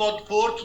4th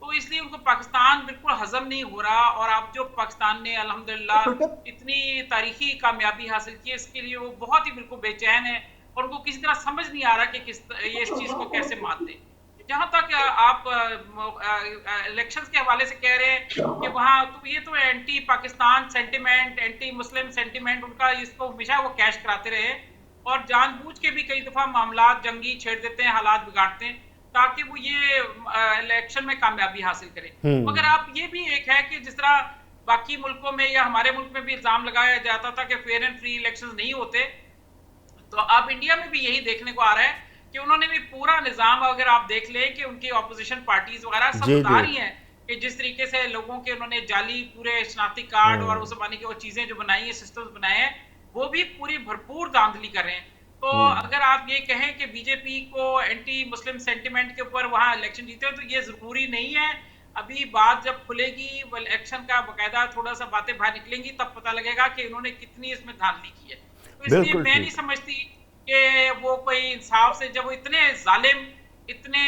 تو اس لیے ان کو پاکستان بالکل ہضم نہیں ہو رہا. اور اب جو پاکستان نے الحمدللہ اتنی تاریخی کامیابی حاصل کی ہے, اس کے لیے وہ بہت ہی بالکل بے چین ہے, اور ان کو کسی طرح سمجھ نہیں آ رہا کہ یہ اس چیز کو کیسے مات دیں. جہاں تک آپ الیکشنز کے حوالے سے کہہ رہے ہیں کہ وہاں تو یہ تو اینٹی پاکستان سینٹیمنٹ, اینٹی مسلم سینٹیمنٹ ان کا, اس کو ہمیشہ وہ کیش کراتے رہے, اور جان بوجھ کے بھی کئی دفعہ معاملات جنگی چھیڑ دیتے ہیں, حالات بگاڑتے ہیں تاکہ وہ یہ الیکشن میں کامیابی حاصل کرے. مگر آپ یہ بھی ایک ہے کہ جس طرح باقی ملکوں میں یا ہمارے ملک میں بھی الزام لگایا جاتا تھا کہ فیئر اینڈ فری الیکشنز نہیں ہوتے, تو اب انڈیا میں بھی یہی دیکھنے کو آ رہا ہے کہ انہوں نے بھی پورا نظام, اگر آپ دیکھ لیں کہ ان کی اپوزیشن پارٹیز وغیرہ سب بتا رہی ہیں کہ جس طریقے سے لوگوں کے انہوں نے جعلی پورے شناختی کارڈ اور اس زمانے کی وہ چیزیں جو بنائی ہیں, سسٹمز بنائے ہیں, وہ بھی پوری بھرپور دھاندلی کر رہے ہیں. تو اگر آپ یہ کہیں کہ بی جے پی کو اینٹی مسلم سینٹیمنٹ کے اوپر وہاں الیکشن جیتے ہیں, تو یہ ضروری نہیں ہے. ابھی بات جب کھلے گی, الیکشن کا باقاعدہ تھوڑا سا باتیں باہر نکلیں گی, تب پتہ لگے گا کہ انہوں نے کتنی اس میں دھاندلی کی ہے. تو اس لیے میں نہیں سمجھتی کہ وہ کوئی انصاف سے, جب وہ اتنے ظالم, اتنے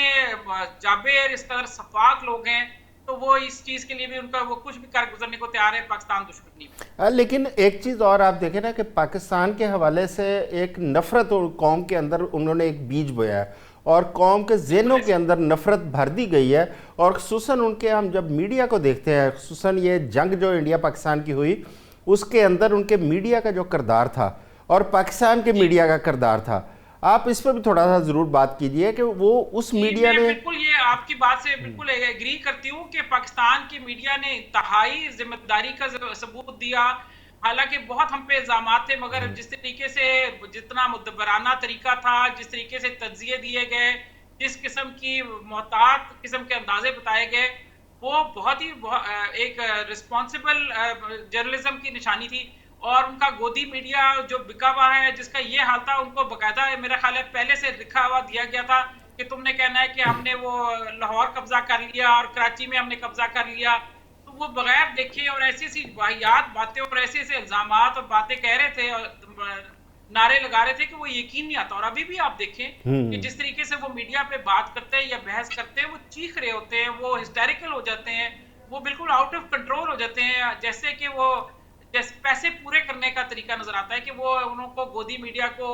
جابر, اس قدر شفاق لوگ ہیں, تو وہ اس چیز کے لیے بھی ان کا وہ کچھ بھی کر گزرنے کو تیار ہے پاکستان دشمنی میں. لیکن ایک چیز اور آپ دیکھیں نا کہ پاکستان کے حوالے سے ایک نفرت قوم کے اندر انہوں نے ایک بیج بویا ہے, اور قوم کے ذہنوں کے اندر نفرت بھر دی گئی ہے. اور خصوصاً ان کے, ہم جب میڈیا کو دیکھتے ہیں, خصوصاً یہ جنگ جو انڈیا پاکستان کی ہوئی, اس کے اندر ان کے میڈیا کا جو کردار تھا اور پاکستان کے میڈیا کا کردار تھا, آپ اس پہ بھی تھوڑا سا ضرور بات کیجئے کہ وہ اس میڈیا نے. بالکل یہ آپ کی بات سے بالکل ایگری کرتی ہوں کہ پاکستان کی میڈیا نے انتہائی ذمہ داری کا ثبوت دیا. حالانکہ بہت ہم پہ الزامات تھے, مگر جس طریقے سے جتنا مدبرانہ طریقہ تھا, جس طریقے سے تجزیے دیے گئے, جس قسم کی محتاط قسم کے اندازے بتائے گئے, وہ بہت ہی ایک رسپانسبل جرنلزم کی نشانی تھی. اور ان کا گودی میڈیا جو بکا ہوا ہے, جس کا یہ حال تھا, ان کو باقاعدہ میرا خیال ہے پہلے سے لکھا ہوا دیا گیا تھا کہ تم نے کہنا ہے کہ ہم نے وہ لاہور قبضہ کر لیا اور کراچی میں ہم نے قبضہ کر لیا. تو وہ بغیر دیکھے اور ایسی ایسی واحد باتیں اور ایسے ایسے الزامات اور باتیں کہہ رہے تھے, نعرے لگا رہے تھے کہ وہ یقین نہیں آتا. اور ابھی بھی آپ دیکھیں کہ جس طریقے سے وہ میڈیا پہ بات کرتے ہیں یا بحث کرتے ہیں, وہ چیخ رہے ہوتے ہیں, وہ ہسٹیریکل ہو جاتے ہیں, وہ بالکل آؤٹ آف کنٹرول ہو جاتے ہیں, جیسے کہ وہ پیسے پورے کرنے کا طریقہ نظر آتا ہے کہ وہ انہوں کو گودی میڈیا کو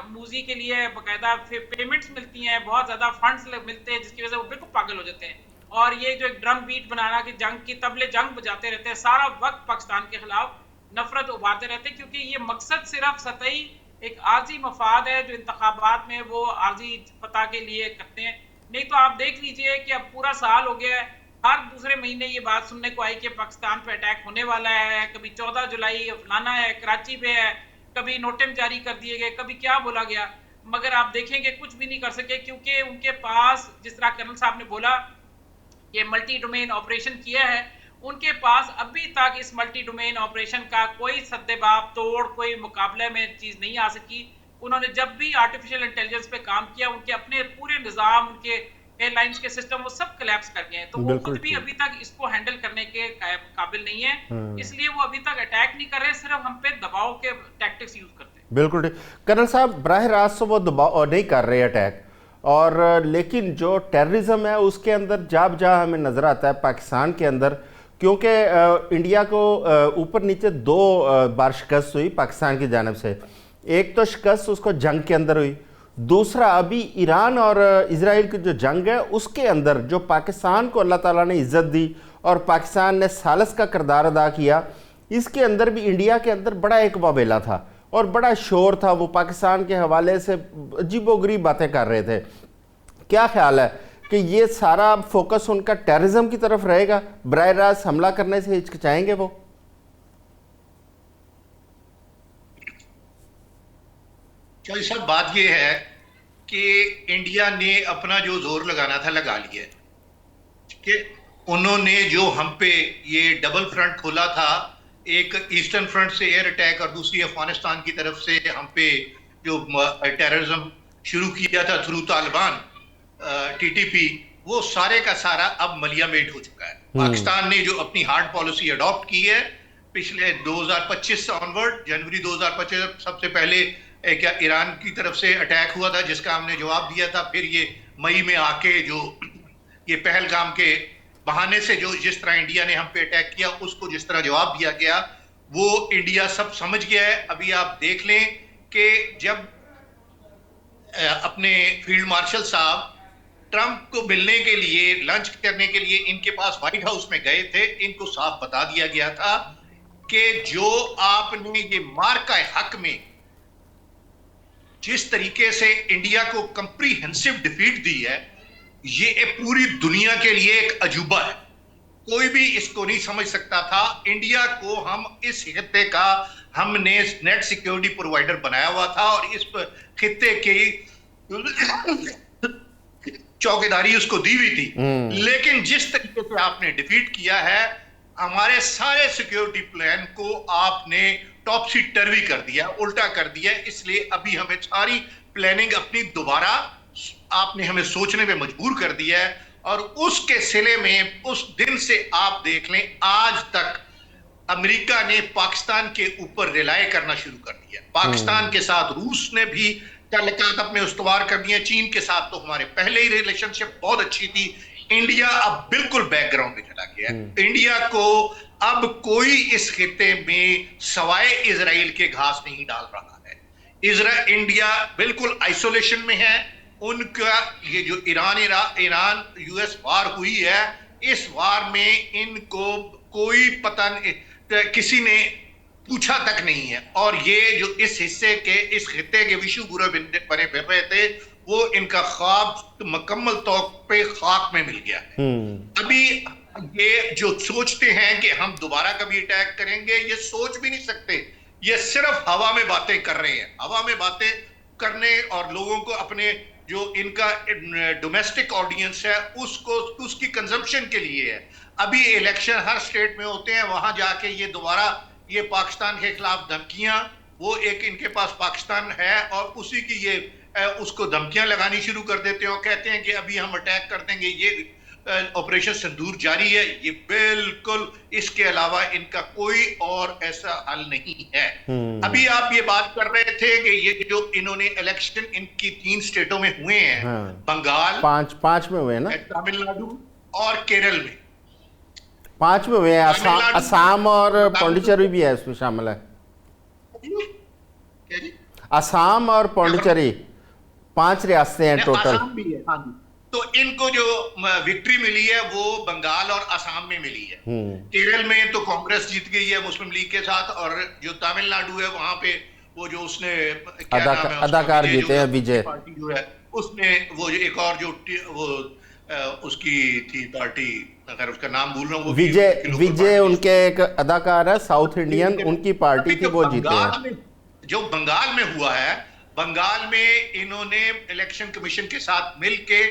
موزی کے لیے باقاعدہ پیمنٹس ملتی ہیں, بہت زیادہ فنڈز ملتے ہیں, جس کی وجہ سے وہ بالکل پاگل ہو جاتے ہیں. اور یہ جو ڈرم بیٹ بنانا کہ جنگ کی طبلے جنگ بجاتے رہتے ہیں, سارا وقت پاکستان کے خلاف نفرت ابھارتے رہتے ہیں, کیونکہ یہ مقصد صرف سطحی ایک عارضی مفاد ہے جو انتخابات میں وہ عارضی فتح کے لیے کرتے ہیں. نہیں تو آپ دیکھ لیجئے کہ اب پورا سال ہو گیا ہے, ہر دوسرے مہینے یہ بات سننے کو آئی کہ پاکستان پہ اٹیک ہونے والا ہے, کبھی 14 جولائی فلانا ہے, کراچی پہ ہے, کبھی نوٹم جاری کر دیے گئے, کبھی کیا بولا گیا. مگر آپ دیکھیں کہ کچھ بھی نہیں کر سکے, کیونکہ ان کے پاس, جس طرح کرنل صاحب نے بولا کہ ملٹی ڈومین آپریشن کیا ہے, ان کے پاس ابھی تک اس ملٹی ڈومین آپریشن کا کوئی سدباب توڑ, کوئی مقابلے میں چیز نہیں آ سکی. انہوں نے جب بھی آرٹیفیشل انٹیلیجنس پہ کام کیا, ان کے اپنے پورے نظام, ان کے ایئر لائنز کے سسٹم وہ سب کلیپس کر گئے ہیں. تو وہ خود بھی ابھی تک اس کو ہینڈل کرنے کے قابل نہیں ہے, اس لیے وہ ابھی تک اٹیک نہیں کر رہے, صرف ہم پہ دباؤ کے ٹیکٹکس یوز کرتے ہیں. بالکل ٹھیک. کرنل صاحب, براہ راست وہ دباؤ نہیں کر رہے اٹیک, اور لیکن جو ٹیررزم ہے اس کے اندر جاب جا ہمیں نظر آتا ہے پاکستان کے اندر, کیونکہ انڈیا کو اوپر نیچے 2 بار شکست ہوئی پاکستان کی جانب سے. ایک تو شکست اس کو جنگ کے اندر ہوئی, دوسرا ابھی ایران اور اسرائیل کی جو جنگ ہے اس کے اندر جو پاکستان کو اللہ تعالیٰ نے عزت دی اور پاکستان نے ثالث کا کردار ادا کیا, اس کے اندر بھی انڈیا کے اندر بڑا ایک واویلا تھا اور بڑا شور تھا. وہ پاکستان کے حوالے سے عجیب و غریب باتیں کر رہے تھے. کیا خیال ہے کہ یہ سارا فوکس ان کا ٹیررزم کی طرف رہے گا, براہ راست حملہ کرنے سے ہچکچائیں گے وہ؟ چوہدری صاحب, بات یہ ہے کہ انڈیا نے اپنا جو زور لگانا تھا لگا لیا, کہ انہوں نے جو ہم پہ یہ ڈبل فرنٹ کھولا تھا, ایک ایسٹرن فرنٹ سے ایئر اٹیک اور دوسری افغانستان کی طرف سے ہم پہ جو ٹیررزم شروع کیا تھا through Taliban, T T P, وہ سارے کا سارا اب ملیا میٹ ہو چکا ہے. پاکستان نے جو اپنی ہارڈ پالیسی اڈاپٹ کی ہے پچھلے 2025 سے آنورڈ, جنوری 2025 سب سے پہلے کیا ایران کی طرف سے اٹیک ہوا تھا جس کا ہم نے جواب دیا تھا, پھر یہ مئی میں آ کے جو یہ پہلگام کے بہانے سے جو جس طرح انڈیا نے ہم پہ اٹیک کیا اس کو جس طرح جواب دیا گیا وہ انڈیا سب سمجھ گیا ہے. ابھی آپ دیکھ لیں کہ جب اپنے فیلڈ مارشل صاحب ٹرمپ کو ملنے کے لیے لنچ کرنے کے لیے ان کے پاس وائٹ ہاؤس میں گئے تھے, ان کو صاف بتا دیا گیا تھا کہ جو آپ نے یہ مارکہ حق میں جس طریقے سے انڈیا کو کمپریہنسو ڈیفیٹ دی ہے یہ پوری دنیا کے لیے ایک عجوبہ ہے. کوئی بھی اس کو نہیں سمجھ سکتا تھا. انڈیا کو ہم اس خطے کا ہم نے نیٹ سیکیورٹی پرووائڈر بنایا ہوا تھا اور اس خطے کی چوکیداری اس کو دی ہوئی تھی, لیکن جس طریقے سے آپ نے ڈیفیٹ کیا ہے ہمارے سارے سیکیورٹی پلان کو آپ نے ٹاپسی ٹروی کر دیا, الٹا کر دیا. اس لیے ابھی ہمیں ساری پلاننگ اپنی دوبارہ آپ نے ہمیں سوچنے پہ مجبور کر دیا ہے. اور اس کے سلے میں اس دن سے آپ دیکھ لیں آج تک امریکہ نے پاکستان کے اوپر ریلائے کرنا شروع کر دیا. پاکستان کے ساتھ روس نے بھی تعلقات اپنے استوار کر دیے. چین کے ساتھ تو ہمارے پہلے ہی ریلیشن شپ بہت اچھی تھی. انڈیا اب بالکل بیک گراؤنڈ میں چلا گیا ہے. انڈیا کو اب کوئی اس خطے میں سوائے اسرائیل کے گھاس نہیں ڈال رہا ہے. انڈیا بالکل آئسولیشن میں ہے. ان کا یہ جو ایران یو ایس وار ہوئی ہے اس وار میں ان کو کوئی پتہ نہیں, کسی نے پوچھا تک نہیں ہے. اور یہ جو اس حصے کے اس خطے کے وشو گرو بنے پھر رہے تھے وہ ان کا خواب مکمل طور پہ خاک میں مل گیا ہے. ابھی یہ جو سوچتے ہیں کہ ہم دوبارہ کبھی اٹیک کریں گے یہ سوچ بھی نہیں سکتے. یہ صرف ہوا میں باتیں کر رہے ہیں. ہوا میں باتیں کرنے اور لوگوں کو اپنے جو ان کا ڈومیسٹک آڈینس ہے اس کی کنزمپشن کے لیے ہے. ابھی الیکشن ہر اسٹیٹ میں ہوتے ہیں, وہاں جا کے یہ دوبارہ یہ پاکستان کے خلاف دھمکیاں, وہ ایک ان کے پاس پاکستان ہے اور اسی کی یہ اس کو دھمکیاں لگانی شروع کر دیتے ہیں اور کہتے ہیں کہ ابھی ہم اٹیک کر دیں گے. یہ آپریشن سندور جاری ہے. یہ بالکل اس کے علاوہ ان کا کوئی اور ایسا حل نہیں ہے. ابھی آپ یہ بات کر رہے تھے کہ یہ جو انہوں نے الیکشن ان کی 3 اسٹیٹوں میں ہوئے ہیں, بنگال 5 میں ہوئے نا, تامل ناڈو اور کیرل میں 5 میں ہوئے ہیں. آسام اور پونڈیچری بھی ہے اس میں شامل ہے. آسام اور پونڈیچری 5 ریاستیں ہیں ٹوٹل. تو ان کو جو وکٹری ملی ہے وہ بنگال اور آسام میں ملی ہے. کیرل میں تو کانگریس جیت گئی ہے مسلم لیگ کے ساتھ, اور جو تامل ناڈو ہے وہاں پہ وہ جو اس نے اداکار جیتے ہیں وجے پارٹی جو ہے اس نے وہ ایک اور جو وہ اس کی تھی پارٹی, اگر اس کا نام بھول رہا ہوں, وجے ان کے ایک اداکار ہے ساؤتھ انڈین, ان کی پارٹی تھی, وہ جیتے ہیں. جو بنگال میں ہوا ہے, بنگال میں انہوں نے الیکشن کمیشن کے ساتھ مل کے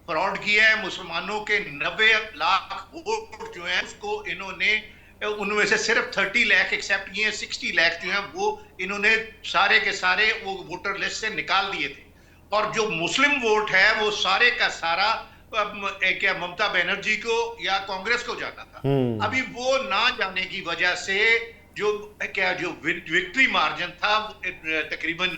فراڈ کیا ہے. مسلمانوں کے 90 لاکھ ووٹ جو ہیں اس کو انہوں نے ان میں سے صرف 30 لاکھ ایکسیپٹ کیے ہیں. 60 لاکھ جو ہیں وہ انہوں نے سارے کے سارے وہ ووٹر لسٹ سے نکال دیے تھے. اور جو مسلم ووٹ ہے وہ سارے کا سارا کیا ممتا بینرجی کو یا کانگریس کو جاتا تھا. ابھی وہ نہ جانے کی وجہ سے جو وکٹری مارجن تھا تقریباً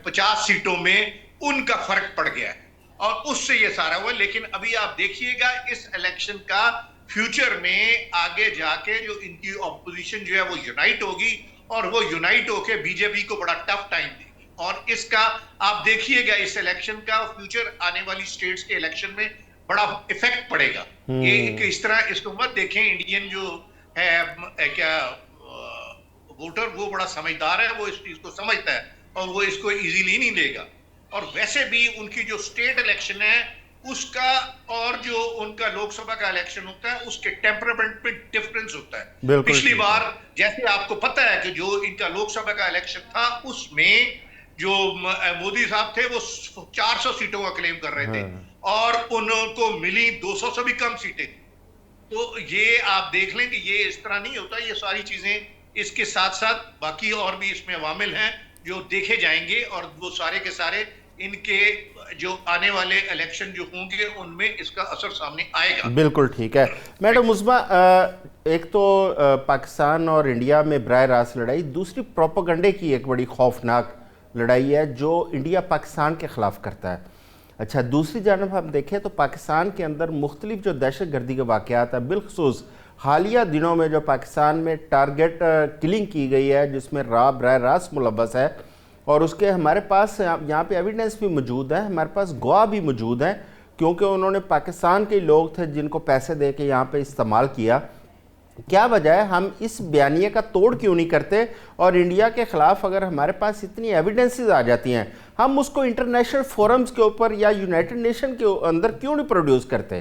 50 سیٹوں میں ان کا فرق پڑ گیا ہے اور اس سے یہ سارا ہوا. لیکن ابھی آپ دیکھیے گا اس الیکشن کا فیوچر میں آگے جا کے جو ان کی اپوزیشن جو ہے وہ یونائٹ ہوگی اور وہ یونائٹ ہو کے بی جے پی کو بڑا ٹف ٹائم دے گی. اور اس کا آپ دیکھیے گا اس الیکشن کا فیوچر آنے والی سٹیٹس کے الیکشن میں بڑا ایفیکٹ پڑے گا. یہ اس طرح اس کو مت دیکھیں, انڈین جو ہے کیا ووٹر وہ بڑا سمجھدار ہے, وہ اس چیز کو سمجھتا ہے اور وہ اس کو ایزیلی نہیں لے گا. اور ویسے بھی ان کی جو اسٹیٹ الیکشن ہے اس کا اور جو ان کا لوک سبھا کا الیکشن ہوتا ہے اس کے ٹیمپرامنٹ پہ ڈفرنس ہوتا ہے. پچھلی بار جیسے آپ کو پتہ ہے کہ جو ان کا لوک سبھا کا الیکشن تھا اس میں جو مودی صاحب تھے وہ 400 سیٹوں کا کلیم کر رہے تھے اور ان کو ملی 200 سے بھی کم سیٹیں. تو یہ آپ دیکھ لیں کہ یہ اس طرح نہیں ہوتا. یہ ساری چیزیں اس کے ساتھ ساتھ باقی اور بھی اس میں عوامل ہیں جو دیکھے جائیں گے اور وہ سارے کے سارے ان کے جو آنے والے الیکشن جو ہوں گے ان میں اس کا اثر سامنے آئے گا. بالکل ٹھیک ہے. میڈم عظمیٰ, ایک تو پاکستان اور انڈیا میں براہ راست لڑائی, دوسری پروپیگنڈے کی ایک بڑی خوفناک لڑائی ہے جو انڈیا پاکستان کے خلاف کرتا ہے. اچھا دوسری جانب ہم دیکھیں تو پاکستان کے اندر مختلف جو دہشت گردی کے واقعات ہیں، بالخصوص حالیہ دنوں میں جو پاکستان میں ٹارگٹ کلنگ کی گئی ہے جس میں راب براہ راست ملوث ہے، اور اس کے ہمارے پاس یہاں پہ ایویڈنس بھی موجود ہے، ہمارے پاس گواہ بھی موجود ہیں، کیونکہ انہوں نے پاکستان کے لوگ تھے جن کو پیسے دے کے یہاں پہ استعمال کیا۔ کیا وجہ ہے ہم اس بیانیے کا توڑ کیوں نہیں کرتے، اور انڈیا کے خلاف اگر ہمارے پاس اتنی ایویڈنسز آ جاتی ہیں ہم اس کو انٹرنیشنل فورمز کے اوپر یا یونائٹڈ نیشن کے اندر کیوں نہیں پروڈیوس کرتے؟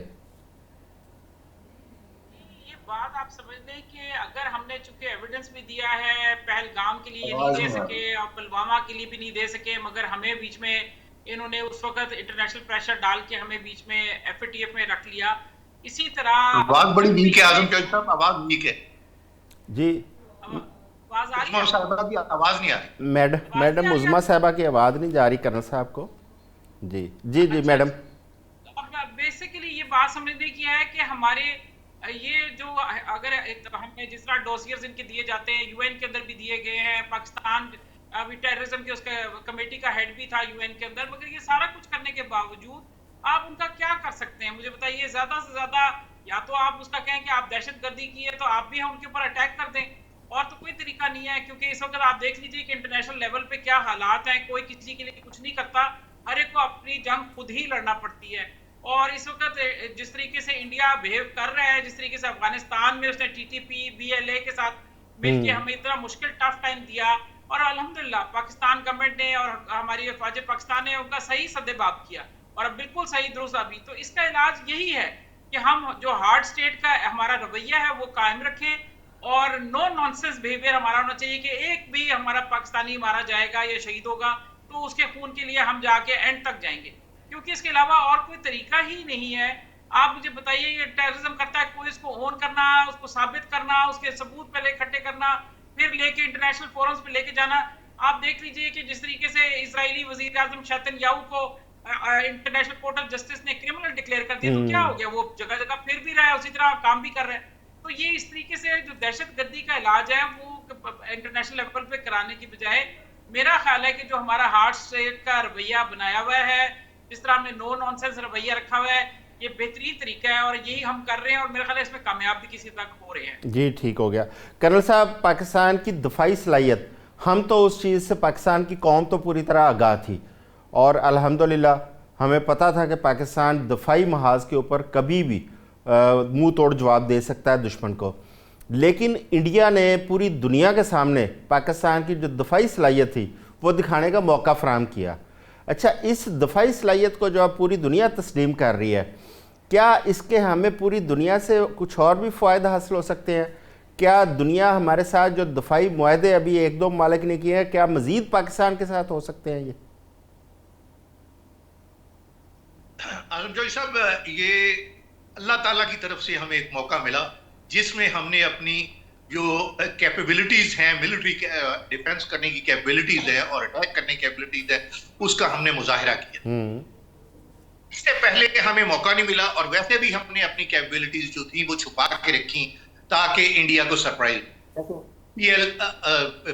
یہ بات آپ سمجھ لیں کہ اگر ہم نے چونکہ ایویڈنس بھی دیا ہے، پہلگام کے لیے نہیں دے سکے اور پلوامہ کے لیے بھی نہیں دے سکے، مگر ہمیں بیچ میں انہوں نے اس وقت انٹرنیشنل پریشر ڈال کے ہمیں بیچ میں ایف اے ٹی ایف میں رکھ لیا۔ اسی طرح آواز بڑی ویک ہے اعظم چودھری صاحب، آواز ویک ہے جی آواز آ رہی عثمان ہے؟ صاحبہ کی آواز نہیں آ رہی۔ میڈم عظمیٰ صاحبہ کی آواز نہیں جا رہی کرنل صاحب کو؟ جی جی جی میڈم۔ اب بیسیکلی یہ بات سمجھنے کی ہے کہ ہمارے یہ جو اگر ہم نے جس طرح ڈوسیئرز ان کے دیے جاتے ہیں، یو این کے اندر بھی دیے گئے ہیں، پاکستان ابھی ٹیررزم کے اس کا کمیٹی کا ہیڈ بھی تھا یو این کے اندر، مگر یہ سارا کچھ کرنے کے باوجود آپ ان کا کیا کر سکتے ہیں؟ مجھے بتائیے، زیادہ سے زیادہ یا تو آپ اس کا کہیں کہ آپ دہشت گردی کی ہے تو آپ بھی ان کے اوپر اٹیک کر دیں، اور تو کوئی طریقہ نہیں ہے، کیونکہ اس وقت آپ دیکھ لیجیے کہ انٹرنیشنل لیول پہ کیا حالات ہیں، کوئی کسی کے لیے کچھ نہیں کرتا، ہر ایک کو اپنی جنگ خود ہی لڑنا پڑتی ہے۔ اور اس وقت جس طریقے سے انڈیا بہیو کر رہا ہے، جس طریقے سے افغانستان میں اس نے T T P be L A کے ساتھ مل کے ہمیں اتنا مشکل ٹف ٹائم دیا، اور الحمدللہ پاکستان گورنمنٹ نے اور ہماری افواج پاکستان نے ان کا صحیح سدباب کیا، اور اب بالکل صحیح درست ابھی تو اس کا علاج یہی ہے کہ ہم جو ہارڈ اسٹیٹ کا ہمارا رویہ ہے وہ قائم رکھیں، اور نو نانسنس بیہیویئر ہمارا ہونا چاہیے کہ ایک بھی ہمارا پاکستانی مارا جائے گا یا شہید ہوگا تو اس کے خون کے لیے ہم جا کے اینڈ تک جائیں گے، کیونکہ اس کے علاوہ اور کوئی طریقہ ہی نہیں ہے۔ آپ مجھے بتائیے، یہ ٹیررزم کرتا ہے کوئی، اس کو اون کرنا، اس کو ثابت کرنا، اس کے ثبوت پہلے اکٹھے کرنا، پھر لے کے انٹرنیشنل فورمز پہ لے کے جانا۔ آپ دیکھ لیجئے کہ جس طریقے سے اسرائیلی وزیر اعظم شیطن یاہو کو انٹرنیشنل کورٹ آف جسٹس نے کرمنل ڈکلیئر کر دیا، تو کیا ہو گیا؟ وہ جگہ جگہ پھر بھی رہا ہے، اسی طرح کام بھی کر رہے ہیں۔ تو یہ اس طریقے سے جو دہشت گردی کا علاج ہے وہ انٹرنیشنل لیول پہ کرانے کی بجائے میرا خیال ہے کہ جو ہمارا ہارڈ اسٹیٹ کا رویہ بنایا ہوا ہے، جس طرح ہم نے نو نانسنس رویہ رکھا ہوا ہے، یہ بہترین طریقہ ہے اور یہی ہم کر رہے ہیں، اور میرا خیال ہے اس میں کامیاب بھی کسی تک ہو رہے ہیں۔ جی ٹھیک ہو گیا کرنل صاحب۔ پاکستان کی دفاعی صلاحیت، ہم تو اس چیز سے پاکستان کی قوم تو پوری طرح آگاہ تھی، اور الحمدللہ ہمیں پتہ تھا کہ پاکستان دفاعی محاذ کے اوپر کبھی بھی منہ توڑ جواب دے سکتا ہے دشمن کو، لیکن انڈیا نے پوری دنیا کے سامنے پاکستان کی جو دفاعی صلاحیت تھی وہ دکھانے کا موقع فراہم کیا۔ اچھا، اس دفاعی صلاحیت کو جو اب پوری دنیا تسلیم کر رہی ہے، کیا اس کے ہمیں پوری دنیا سے کچھ اور بھی فوائد حاصل ہو سکتے ہیں؟ کیا دنیا ہمارے ساتھ جو دفاعی معاہدے ابھی ایک دو ممالک نے کیے ہیں، کیا مزید پاکستان کے ساتھ ہو سکتے ہیں یہ؟ اعظم چودھری صاحب، یہ اللہ تعالیٰ کی طرف سے ہمیں ایک موقع ملا جس میں ہم نے اپنی جو کیپیبلٹیز ہیں، ملٹری ڈیفنس کرنے کی کیپیبلٹیز ہیں اور اٹیک کرنے کی کیپیبلٹیز ہیں، اس کا ہم نے مظاہرہ کیا۔ اس سے پہلے ہمیں موقع نہیں ملا، اور ویسے بھی ہم نے اپنی کیپیبلٹیز جو تھیں وہ چھپا کے رکھی تاکہ انڈیا کو سرپرائز۔ پی ایل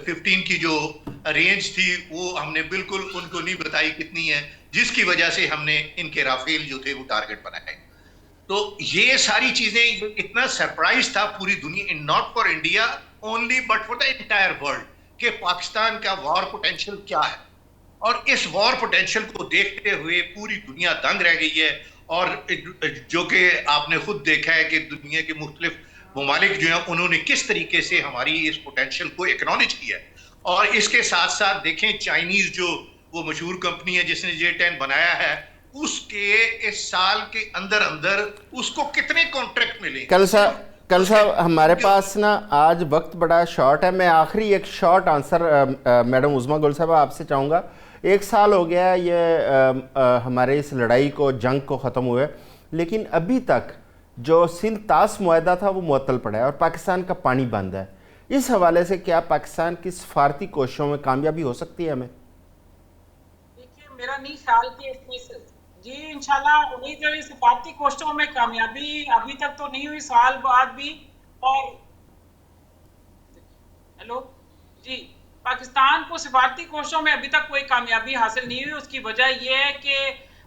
15 کی جو رینج تھی وہ ہم نے بالکل ان کو نہیں بتائی کتنی ہے، جس کی وجہ سے ہم نے ان کے رافیل جو تھے وہ ٹارگٹ بنائے۔ تو یہ ساری چیزیں اتنا سرپرائز تھا پوری دنیا، not for India only but for the entire world, کہ پاکستان کا وار پوٹینشیل کیا ہے، اور اس وار پوٹینشیل کو دیکھتے ہوئے پوری دنیا دنگ رہ گئی ہے، اور جو کہ آپ نے خود دیکھا ہے کہ دنیا کے مختلف ممالک جو ہیں انہوں نے کس طریقے سے ہماری اس پوٹینشیل کو ایکنالج کیا ہے۔ اور اس کے ساتھ ساتھ دیکھیں چائنیز جو وہ مشہور کمپنی ہے جس نے J-10 بنایا ہے، اس کے اس سال کے اندر اندر اس کو کتنے کانٹریکٹ ملے۔ کل صاحب ہمارے پاس نا آج وقت بڑا شارٹ ہے، میں آخری ایک شارٹ آنسر میڈم عظمیٰ گل صاحبہ آپ سے چاہوں گا۔ 1 سال ہو گیا یہ ہمارے اس لڑائی کو، جنگ کو ختم ہوئے، لیکن ابھی تک جو سندھ طاس معاہدہ تھا وہ معطل پڑا ہے اور پاکستان کا پانی بند ہے۔ اس حوالے سے کیا پاکستان کی سفارتی کوششوں میں کامیابی ہو سکتی ہے ہمیں؟ دیکھیے، میرا نہیں خیال کہ اس میں جی انشاءاللہ امید ہے سفارتی کوششوں میں کامیابی ابھی تک تو نہیں ہوئی، سال بعد بھی۔ اور ہیلو جی، پاکستان کو سفارتی کوششوں میں ابھی تک کوئی کامیابی حاصل نہیں ہوئی۔ اس کی وجہ یہ ہے کہ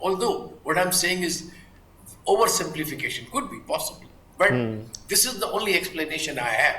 Although what I'm saying is oversimplification could be possible, but this is the only explanation I have.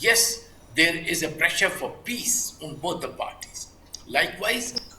Yes, there is a pressure for peace on both the parties. Likewise,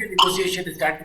negotiation start,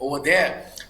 over there,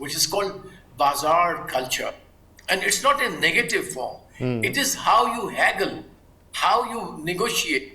which is called bazaar culture, and it's not a negative form. It is how you haggle, how you negotiate.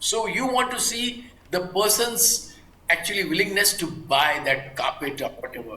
So you want to see the person's actually willingness to buy that carpet or whatever.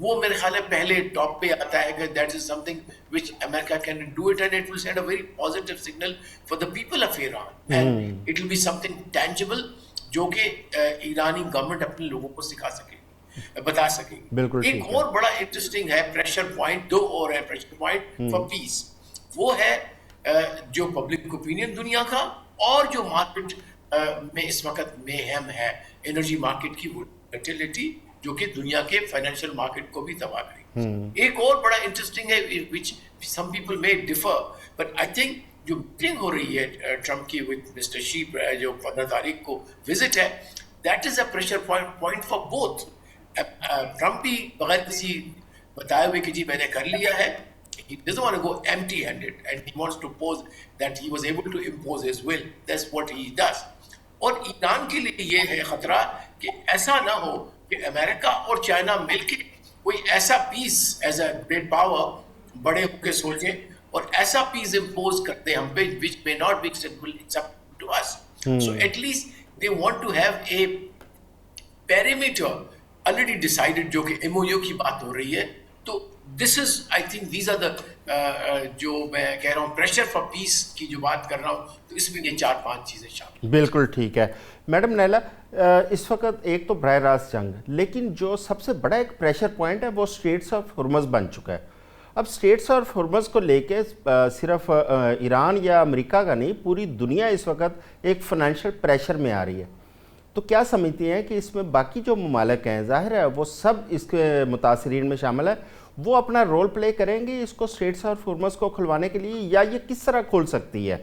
وہ میرے خیال ہے پہلے top پہ آتا ہے کہ that is something which America can do it and it will send a very positive signal for the people of Iran and it will be something tangible جو کہ ایرانی گورنمنٹ اپنے لوگوں کو سکھا سکے بتا سکے. ایک اور بڑا انٹرسٹنگ ہے پریشر پوائنٹ, دو اور ہے پریشر پوائنٹ فار پیس, وہ ہے جو پبلک اوپینین دنیا کا اور جو مارکیٹ میں اس وقت میہم ہے انرجی مارکیٹ کی وولٹیلیٹی جو کہ دنیا کے فائنینشیل مارکیٹ کو بھی تباہ کرے. ایک اور بڑا انٹرسٹنگ ہے which some people may differ but I think جو میٹنگ ہو رہی ہے ٹرمپ کی with مسٹر شی جو 15 تاریخ کو وزٹ ہے, that is a pressure point for both. Trump بھی بغیر کسی بتائے ہوئے کہ جی میں نے کر لیا ہے, he doesn't want to go empty handed and he wants to pose that he was able to impose his will. That's what he does. اور ایران کے لیے یہ ہے خطرہ کہ ایسا نہ ہو کہ امریکہ اور چائنا مل کے کوئی ایسا پیس ایز اے گریٹ پاور بڑے ہو کے سوچیں اور ایسا پیس امپوز کرتے ہم پہ which may not be acceptable to us. So at least they want to have a perimeter already decided جو کہ MOU کی بات ہو رہی ہے. تو this is I think these are the جو میں کہہ رہا ہوں پریشر فار پیس کی جو بات کر رہا ہوں, تو اس میں یہ 4-5 چیزیں شامل. بالکل ٹھیک ہے. میڈم نیلا, اس وقت ایک تو براہ راست جنگ, لیکن جو سب سے بڑا ایک پریشر پوائنٹ ہے وہ اسٹریٹس آف ہرمز بن چکا ہے. اب اسٹریٹس آف ہرمز کو لے کے صرف ایران یا امریکہ کا نہیں, پوری دنیا اس وقت ایک فائنینشیل پریشر میں آ رہی ہے. تو کیا سمجھتی ہیں کہ اس میں باقی جو ممالک ہیں, ظاہر ہے وہ سب اس کے متاثرین میں شامل ہے, وہ اپنا رول پلے کریں گے اس کو اسٹریٹس آف ہرمز کو کھلوانے کے لیے, یا یہ کس طرح کھول سکتی ہے؟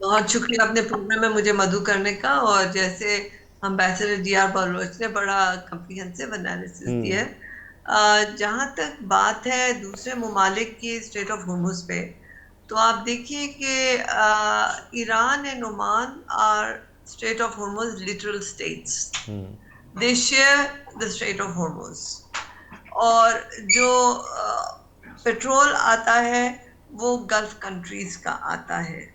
بہت شکریہ اپنے پروگرام میں مجھے مدعو کرنے کا. اور جیسے امبیسڈر ڈی آر بلوچ نے بڑا کمپریہنسو انالیسس دیا ہے, جہاں تک بات ہے دوسرے ممالک کی اسٹریٹ آف ہرمز پہ, تو آپ دیکھیے کہ Iran and Oman are Strait of Hormuz littoral states. They share the Strait of Hormuz. اور جو پیٹرول آتا ہے وہ گلف کنٹریز کا آتا ہے,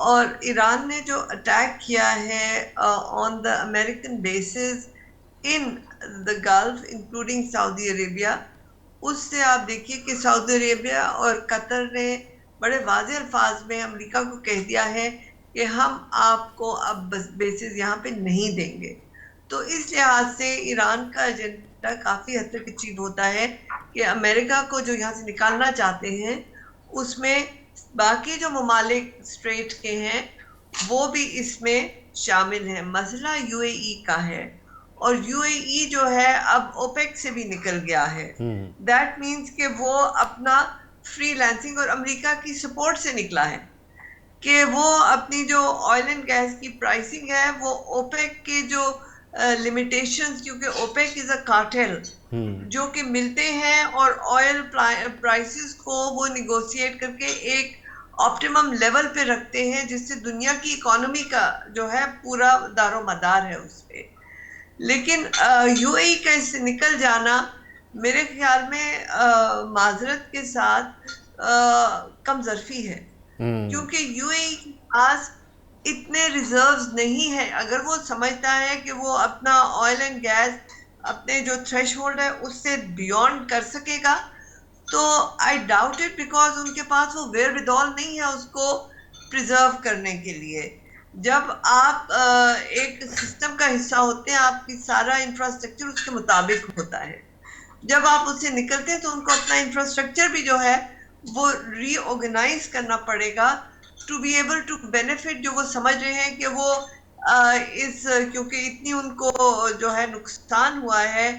اور ایران نے جو اٹیک کیا ہے آن دا امریکن بیسز ان دا گلف انکلوڈنگ سعودی عربیہ, اس سے آپ دیکھیے کہ سعودی عربیہ اور قطر نے بڑے واضح الفاظ میں امریکہ کو کہہ دیا ہے کہ ہم آپ کو اب بیسز یہاں پہ نہیں دیں گے. تو اس لحاظ سے ایران کا ایجنڈا کافی حد تک اچیو ہوتا ہے کہ امریکہ کو جو یہاں سے نکالنا چاہتے ہیں, اس میں باقی جو ممالک اسٹریٹ کے ہیں وہ بھی اس میں شامل ہیں. مسئلہ یو اے ای کا ہے, اور یو اے ای جو ہے اب اوپیک سے بھی نکل گیا ہے. دیٹ مینس کہ وہ اپنا فری لینسنگ اور امریکہ کی سپورٹ سے نکلا ہے کہ وہ اپنی جو آئل اینڈ گیس کی پرائسنگ ہے وہ اوپیک کے جو لمیٹیشنز, کیونکہ اوپیک از اے کارٹیل جو کہ ملتے ہیں اور آئل پرائسز کو وہ نیگوشیٹ کر کے ایک آپٹیمم لیول پہ رکھتے ہیں, جس سے دنیا کی اکانومی کا جو ہے پورا دار و مدار ہے اس پہ. لیکن یو اے ای کا اس سے نکل جانا میرے خیال میں معذرت کے ساتھ کم ظرفی ہے, کیونکہ یو اے ای کے پاس اتنے ریزروز نہیں ہے. اگر وہ سمجھتا ہے کہ وہ اپنا آئل اینڈ گیس اپنے جو تھریش ہولڈ ہے اس سے بیونڈ کر سکے گا, تو آئی ڈاؤٹ اٹ, بیکاز ان کے پاس وہ ویئر ود آل نہیں ہے اس کو پریزرو کرنے کے لیے. جب آپ ایک سسٹم کا حصہ ہوتے ہیں, آپ کی سارا انفراسٹرکچر اس کے مطابق ہوتا ہے. جب آپ اس سے نکلتے ہیں تو ان کو اپنا انفراسٹرکچر بھی جو ہے وہ ری آرگنائز کرنا پڑے گا to be able to benefit. جو وہ سمجھ رہے ہیں کہ وہ کیونکہ اتنی ان کو جو ہے نقصان ہوا ہے,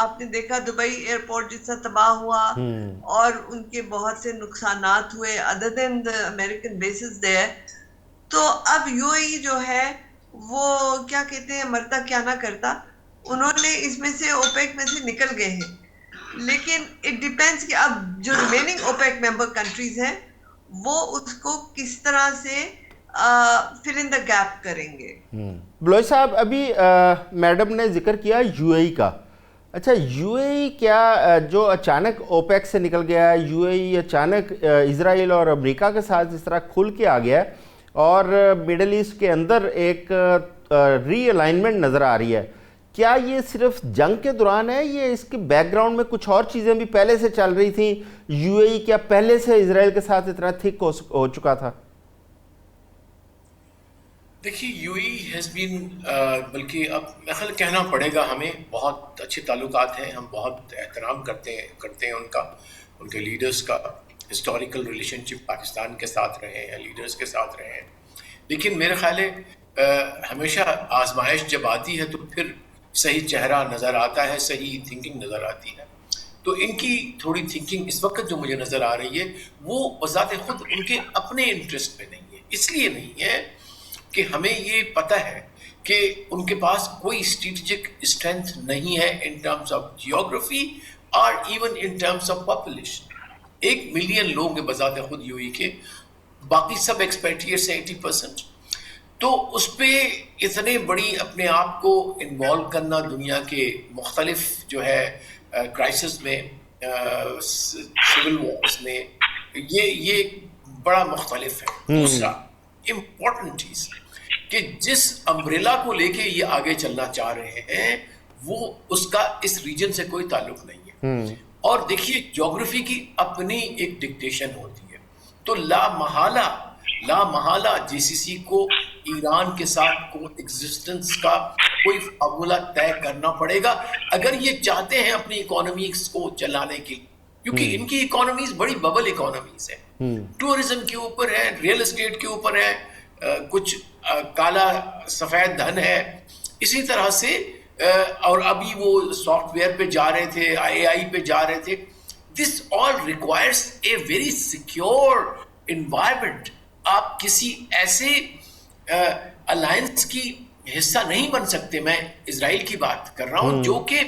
آپ نے دیکھا دبئی ایئرپورٹ جس طرح تباہ ہوا اور ان کے بہت سے نقصانات ہوئے other than the American bases there. تو اب یو اے ای جو ہے وہ کیا کہتے ہیں, مرتا کیا نہ کرتا, انہوں نے اس میں سے اوپیک میں سے نکل گئے ہیں. لیکن اٹ ڈیپینڈس کہ اب جو ریمیننگ اوپیک ممبر کنٹریز ہیں وہ اس کو کس طرح سے فل ان دا گیپ کریں گے. بلوچ صاحب, ابھی میڈم نے ذکر کیا یو اے ای کا. اچھا, یو اے ای کیا جو اچانک اوپیک سے نکل گیا ہے, یو اے ای اچانک اسرائیل اور امریکہ کے ساتھ اس طرح کھل کے آ گیا ہے اور مڈل ایسٹ کے اندر ایک ری الائنمنٹ نظر آ رہی ہے, کیا یہ صرف جنگ کے دوران ہے، یہ اس کے بیک گراؤنڈ میں کچھ اور چیزیں بھی پہلے سے چل رہی تھیں؟ یو اے ای کیا پہلے سے اسرائیل کے ساتھ اتنا تھک ہو چکا تھا؟ دیکھیے یو اے ہیز بین، بلکہ اب خیال کہنا پڑے گا ہمیں، بہت اچھے تعلقات ہیں، ہم بہت احترام کرتے ہیں ان کا، ان کے لیڈرز کا، ہسٹوریکل ریلیشن شپ پاکستان کے ساتھ رہے ہیں، لیڈرز کے ساتھ رہے ہیں. لیکن میرے خیال ہے ہمیشہ آزمائش جب آتی ہے تو پھر صحیح چہرہ نظر آتا ہے، صحیح تھنکنگ نظر آتی ہے. تو ان کی تھوڑی تھنکنگ اس وقت جو مجھے نظر آ رہی ہے وہ بذات خود ان کے اپنے انٹرسٹ میں نہیں ہے. اس لیے نہیں ہے کہ ہمیں یہ پتہ ہے کہ ان کے پاس کوئی اسٹریٹجک اسٹرینتھ نہیں ہے ان ٹرمز آف جیوگرافی اور even in terms of population. 1 million لوگ ہیں بذات خود یو اے کے، باقی سب ایکسپیٹریٹس ہیں 80%. تو اس پہ اتنے بڑی اپنے آپ کو انوالو کرنا دنیا کے مختلف جو ہے کرائسس میں، سول وارز میں، یہ بڑا مختلف ہے. دوسرا امپورٹنٹ چیز کہ جس امبریلا کو لے کے یہ آگے چلنا چاہ رہے ہیں وہ اس کا اس ریجن سے کوئی تعلق نہیں ہے. اور دیکھیے جغرافی کی اپنی ایک ڈکٹیشن ہوتی ہے، تو لا محالہ جی سی سی کو ایران کے ساتھ کو ایگزسٹنس کا کوئی فارمولا طے کرنا پڑے گا اگر یہ چاہتے ہیں اپنی اکانومیز کو چلانے کی، کیونکہ ان کی اکانومیز بڑی ببل اکانومیز ہیں، ٹورزم کے اوپر ہے، ریئل اسٹیٹ کے اوپر ہے، کچھ کالا سفید دھن ہے، اسی طرح سے اور ابھی وہ سافٹ ویئر پہ جا رہے تھے، AI پہ جا رہے تھے. This all requires a very secure environment. آپ کسی ایسے الائنس کی حصہ نہیں بن سکتے، میں اسرائیل کی بات کر رہا ہوں، جو کہ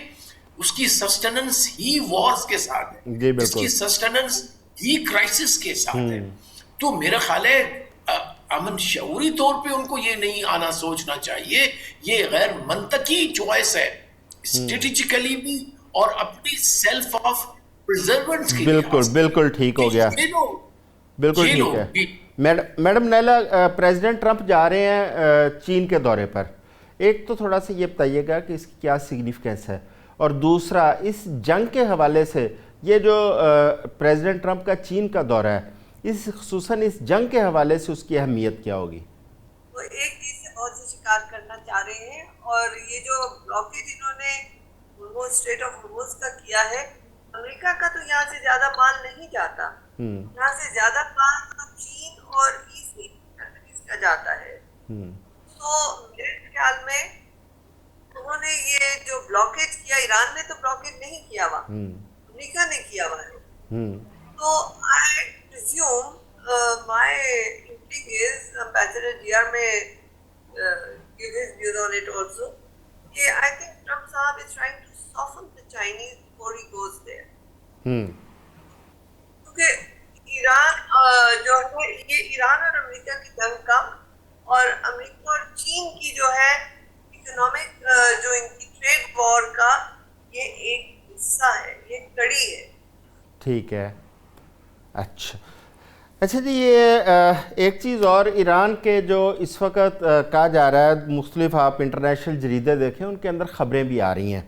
اس کی سسٹیننس ہی وارز کے ساتھ ہے، اس کی سسٹیننس ہی کرائسس کے ساتھ ہے. تو میرا خیال ہے امن شعوری طور پہ ان کو یہ نہیں آنا سوچنا چاہیے، یہ غیر منطقی چوائس ہے اسٹریٹجیکلی بھی اور اپنی سیلف آف پریزرونس کی. بالکل ٹھیک ہو گیا، بالکل ٹھیک ہے. میڈم نیلا، پریزیڈنٹ ٹرمپ جا رہے ہیں چین کے دورے پر. ایک تو تھوڑا سا یہ بتائیے گا کہ اس کی کیا سگنیفیکنس ہے، اور دوسرا اس جنگ کے حوالے سے یہ جو پریزیڈنٹ ٹرمپ کا چین کا دورہ ہے، خصوصاً اس جنگ کے حوالے سے اس کی اہمیت کیا ہوگی؟ وہ ایک چیز سے بہت سے شکار کرنا چاہ رہے ہیں، اور یہ جو بلاکیج انہوں نے اسٹریٹ آف ہارموز کا کیا ہے، امریکہ کا تو یہاں سے زیادہ مال نہیں جاتا، یہاں سے زیادہ مال تو چین اور ایسٹ ایشین کنٹریز کا جاتا ہے. تو میرے خیال میں انہوں نے یہ جو بلاکیج کیا، ایران نے تو بلاکیج نہیں کیا ہوا، امریکہ نے کیا ہوا ہے. تو I presume my instinct is Ambassador GR may give his views on it also. I think Trump Saab is trying to soften the Chinese before he goes there. کیونکہ ایران جو ہے یہ ایران اور امریکہ کی جنگ کا، اور امریکہ اور چین کی جو ہے اکنامک جو ان کی ٹریڈ وار کا یہ ایک حصہ ہے، یہ کڑی ہے. ٹھیک ہے. اچھا جی، یہ ایک چیز اور، ایران کے جو اس وقت کہا جا رہا ہے، مختلف آپ انٹرنیشنل جریدے دیکھیں ان کے اندر خبریں بھی آ رہی ہیں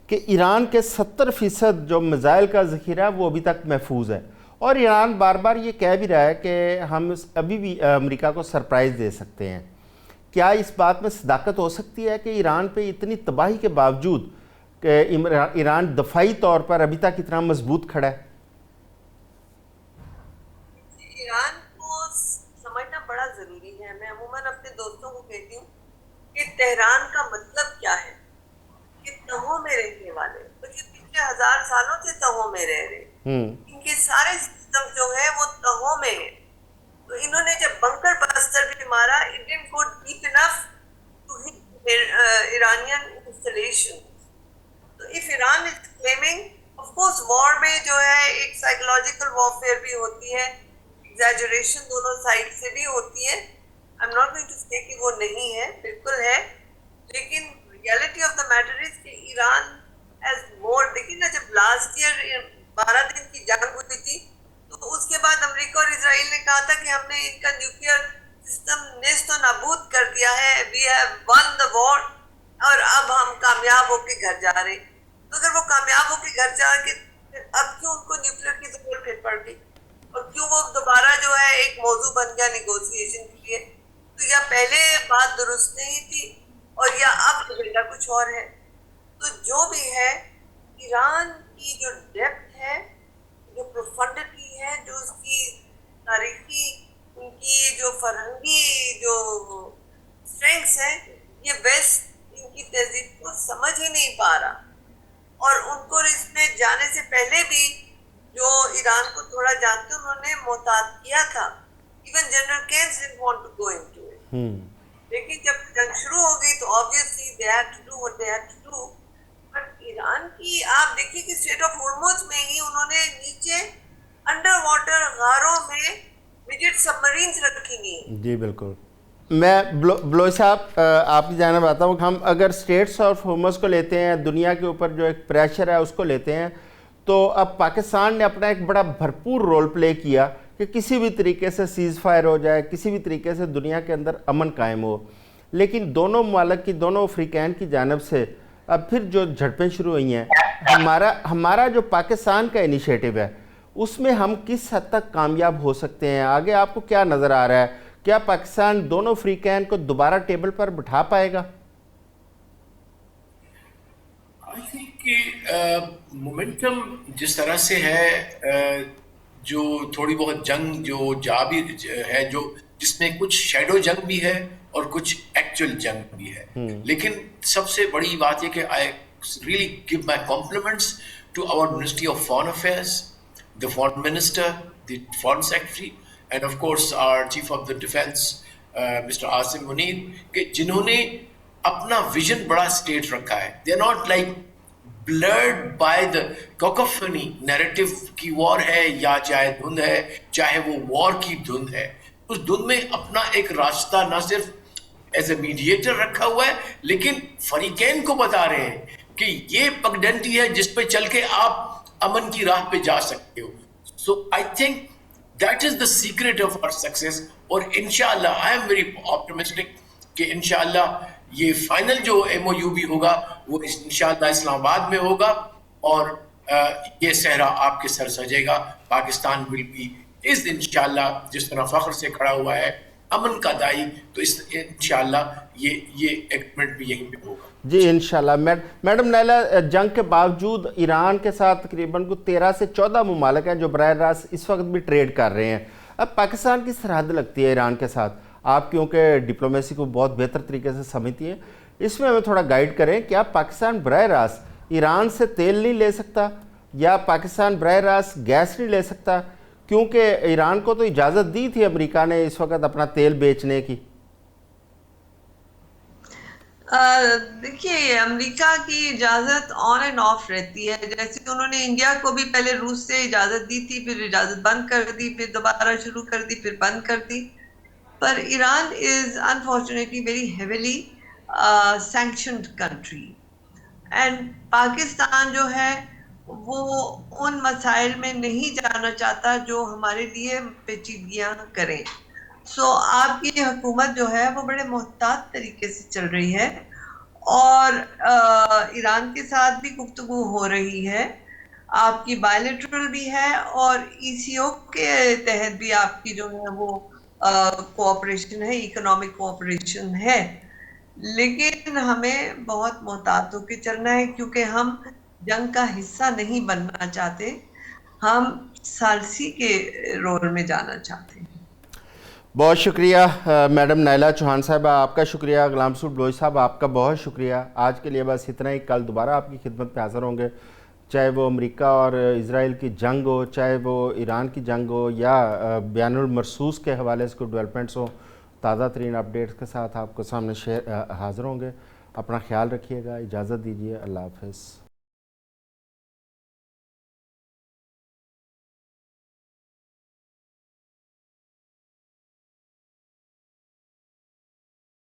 کہ ایران کے 70% جو میزائل کا ذخیرہ ہے وہ ابھی تک محفوظ ہے، اور ایران بار بار یہ کہہ بھی رہا ہے کہ ہم ابھی بھی امریکہ کو سرپرائز دے سکتے ہیں. کیا اس بات میں صداقت ہو سکتی ہے کہ ایران پہ اتنی تباہی کے باوجود کہ ایران دفاعی طور پر ابھی تک اتنا مضبوط کھڑا ہے؟ ایران کو سمجھنا بڑا ضروری ہے. میں عموماً اپنے دوستوں کو کہتی ہوں کہ تہران کا مطلب کیا ہے، کہ تہوں میں رہنے والے، کیونکہ پچھلے 1000 سالوں سے تہوں میں رہ رہے، ان کے سارے سسٹم جو ہے وہ تہوں میں ہے. تو انہوں نے جب بنکر بسٹر بھی مارا، it didn't go deep enough to hit Iranian installation. تو if Iran is claiming, of course war میں جو ہے ایک سائیکولوجیکل وارفیئر بھی ہوتی ہے، ایگزیجریشن دونوں سائڈ سے بھی ہوتی ہے. I am not going to say کہ وہ نہیں ہے، بالکل ہے، لیکن reality of the matter is کہ ایران ہیز مور. دیکھیے نا، جب لاسٹ ایئر 12 دن کی جنگ ہوئی تھی تو اس کے بعد امریکہ اور اسرائیل نے کہا تھا کہ ہم نے ان کا نیوکلیئر سسٹم نیست و نابود کر دیا ہے، وی ہیو ون دا وار. اور اب ہم کامیاب ہو کے گھر جا رہے ہیں. تو اگر وہ کامیاب ہو کے گھر جا کے اب کیوں ان کو نیوکلیر کی ضرورت پھر پڑ گئی اور کیوں وہ دوبارہ جو ہے ایک موضوع بن گیا نیگوسیشن کے لیے؟ تو یا پہلے بات درست نہیں تھی اور یا اب ایجنڈا کچھ اور ہے. تو جو بھی ہے ایران کی جو ڈیپتھ ہے, جو پروفنڈٹی ہے, جو اس کی تاریخی, ان کی جو فرہنگی جو اسٹرینگس ہیں, یہ ویسٹ ان کی تہذیب کو سمجھ ہی نہیں پا رہا. اور ان کو اس میں جانے سے پہلے بھی جو ایران کو تھوڑا جانتے انہوں نے محتاط کیا تھا. ایون جنرل کینز ڈidn't want to go into it. لیکن جب جنگ شروع ہو گئی تو obviously they had to do what they had to do. But Iran کی آپ دیکھیے کہ اسٹریٹ آف ہورموز میں ہی انہوں نے نیچے انڈر واٹر غاروں میں میڈیٹ سب مرینز رکھی ہوئی ہیں. جی بالکل. میں بلوچ صاحب آپ کی جانب آتا ہوں. ہم اگر اسٹریٹس آف ہورموز کو لیتے ہیں, دنیا کے اوپر جو ایک پریشر ہے اس کو لیتے ہیں, تو اب پاکستان نے اپنا ایک بڑا بھرپور رول پلے کیا کہ کسی بھی طریقے سے سیز فائر ہو جائے, کسی بھی طریقے سے دنیا کے اندر امن قائم ہو. لیکن دونوں ممالک کی, دونوں افریقین کی جانب سے اب پھر جو جھڑپیں شروع ہوئی ہیں, ہمارا جو پاکستان کا انیشیٹو ہے اس میں ہم کس حد تک کامیاب ہو سکتے ہیں؟ آگے آپ کو کیا نظر آ رہا ہے؟ کیا پاکستان دونوں افریقین کو دوبارہ ٹیبل پر بٹھا پائے گا؟ آئی تھنک کہ مومنٹم جس طرح سے ہے, جو تھوڑی بہت جنگ جو جا بھی ہے, جو جس میں کچھ شیڈو جنگ بھی ہے اور کچھ ایکچوئل جنگ بھی ہے, لیکن سب سے بڑی بات یہ کہ I really gave my compliments to our Ministry of Foreign Affairs, the foreign minister, the foreign secretary, and of course our chief of the defense, Mr. Asim Munir, کہ جنہوں نے اپنا ویژن بڑا اسٹیٹ رکھا ہے. they are not like blurred by the cacophony narrative کی وار ہے یا چاہے دھند ہے, چاہے وہ وار کی دھند ہے, اس دھند میں اپنا ایک راستہ نہ صرف ایز اے میڈیٹر رکھا ہوا ہے, لیکن فریقین کو بتا رہے ہیں کہ یہ پگڈنڈی ہے جس پہ چل کے آپ امن کی راہ پہ جا سکتے ہو. So I think that is the secret of our success. اور انشاءاللہ آئی ایم ویری آپٹمسٹک کہ انشاءاللہ یہ فائنل جو ایم او یو بھی ہوگا وہ انشاءاللہ اسلام آباد میں ہوگا, اور یہ صحرا آپ کے سر سجے گا. پاکستان ول بی اس انشاءاللہ جس طرح فخر سے کھڑا ہوا ہے امن کا دائی, تو اس انشاءاللہ یہ ایگریمنٹ بھی یہیں پہ ہوگا. جی انشاءاللہ. میڈم نیلا, جنگ کے باوجود ایران کے ساتھ تقریباً 13 سے 14 ممالک ہیں جو براہ راست اس وقت بھی ٹریڈ کر رہے ہیں. اب پاکستان کی سرحد لگتی ہے ایران کے ساتھ, آپ کیونکہ ڈپلومیسی کو بہت بہتر طریقے سے سمجھتی ہیں, اس میں ہمیں تھوڑا گائیڈ کریں. کیا پاکستان براہ راست ایران سے تیل نہیں لے سکتا, یا پاکستان براہ راست گیس نہیں لے سکتا؟ کیونکہ ایران کو تو اجازت دی تھی امریکہ نے اس وقت اپنا تیل بیچنے کی. دیکھیے امریکہ کی اجازت آن اینڈ آف رہتی ہے. جیسے انہوں نے انڈیا کو بھی پہلے روس سے اجازت دی تھی, پھر اجازت بند کر دی, پھر دوبارہ شروع کر دی, پھر بند کر دی. پر Iran is unfortunately very heavily sanctioned country, and Pakistan جو ہے وہ ان مسائل میں نہیں جانا چاہتا جو ہمارے لیے پیچیدگیاں کریں. سو آپ کی حکومت جو ہے وہ بڑے محتاط طریقے سے چل رہی ہے, اور ایران کے ساتھ بھی گفتگو ہو رہی ہے, آپ کی بائیلیٹرل بھی ہے, اور ای سی او کے تحت بھی آپ کی جو ہے وہ کوآپریشن ہے, اکنامک کوآپریشن ہے. لیکن ہمیں بہت محتاط ہو کے چلنا ہے, کیونکہ ہم جنگ کا حصہ نہیں بننا چاہتے, ہم ثالثی کے رول میں جانا چاہتے ہیں. بہت شکریہ میڈم نیلا چوہان صاحبہ, آپ کا شکریہ. غلام رسول بلوچ صاحب آپ کا بہت شکریہ. آج کے لیے بس اتنا ہی. کل دوبارہ آپ کی خدمت پہ حاضر ہوں گے, چاہے وہ امریکہ اور اسرائیل کی جنگ ہو, چاہے وہ ایران کی جنگ ہو, یا بین المرصوص کے حوالے سے کوئی ڈیولپمنٹس ہوں. تازہ ترین اپڈیٹس کے ساتھ آپ کو سامنے حاضر ہوں گے. اپنا خیال رکھیے گا. اجازت دیجیے. اللہ حافظ.